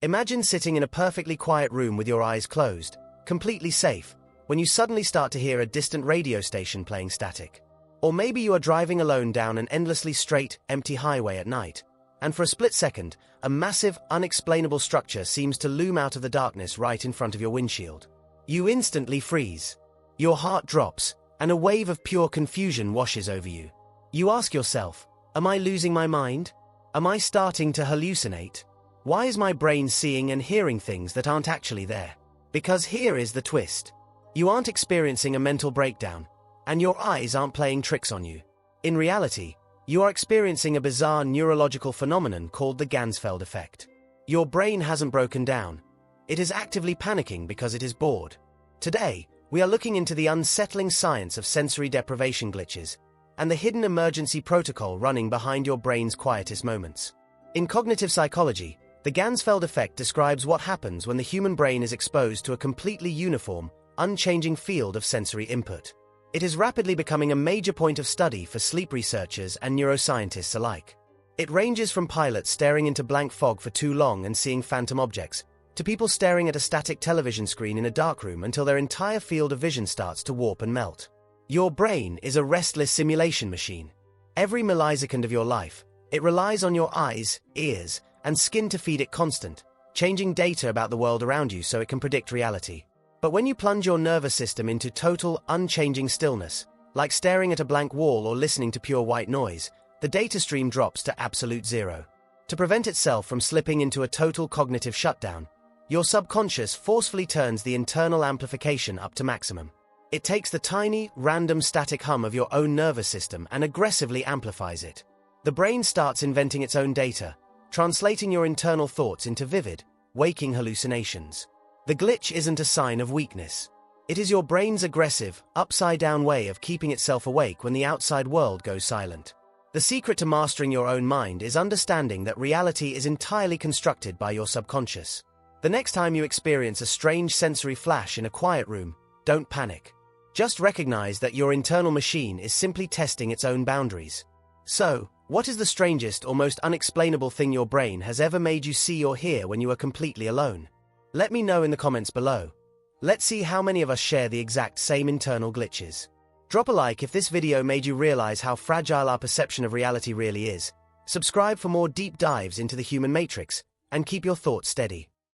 Imagine sitting in a perfectly quiet room with your eyes closed, completely safe, when you suddenly start to hear a distant radio station playing static. Or maybe you are driving alone down an endlessly straight, empty highway at night, and for a split second, a massive, unexplainable structure seems to loom out of the darkness right in front of your windshield. You instantly freeze. Your heart drops, and a wave of pure confusion washes over you. You ask yourself, am I losing my mind? Am I starting to hallucinate? Why is my brain seeing and hearing things that aren't actually there? Because here is the twist. You aren't experiencing a mental breakdown, and your eyes aren't playing tricks on you. In reality, you are experiencing a bizarre neurological phenomenon called the Ganzfeld Effect. Your brain hasn't broken down. It is actively panicking because it is bored. Today, we are looking into the unsettling science of sensory deprivation glitches and the hidden emergency protocol running behind your brain's quietest moments. In cognitive psychology, the Ganzfeld effect describes what happens when the human brain is exposed to a completely uniform, unchanging field of sensory input. It is rapidly becoming a major point of study for sleep researchers and neuroscientists alike. It ranges from pilots staring into blank fog for too long and seeing phantom objects, to people staring at a static television screen in a dark room until their entire field of vision starts to warp and melt. Your brain is a restless simulation machine. Every millisecond of your life, it relies on your eyes, ears, and skin to feed it constant, changing data about the world around you so it can predict reality. But when you plunge your nervous system into total, unchanging stillness, like staring at a blank wall or listening to pure white noise, the data stream drops to absolute zero. To prevent itself from slipping into a total cognitive shutdown, your subconscious forcefully turns the internal amplification up to maximum. It takes the tiny, random static hum of your own nervous system and aggressively amplifies it. The brain starts inventing its own data, translating your internal thoughts into vivid, waking hallucinations. The glitch isn't a sign of weakness. It is your brain's aggressive, upside-down way of keeping itself awake when the outside world goes silent. The secret to mastering your own mind is understanding that reality is entirely constructed by your subconscious. The next time you experience a strange sensory flash in a quiet room, don't panic. Just recognize that your internal machine is simply testing its own boundaries. So, what is the strangest or most unexplainable thing your brain has ever made you see or hear when you are completely alone? Let me know in the comments below. Let's see how many of us share the exact same internal glitches. Drop a like if this video made you realize how fragile our perception of reality really is. Subscribe for more deep dives into the human matrix, and keep your thoughts steady.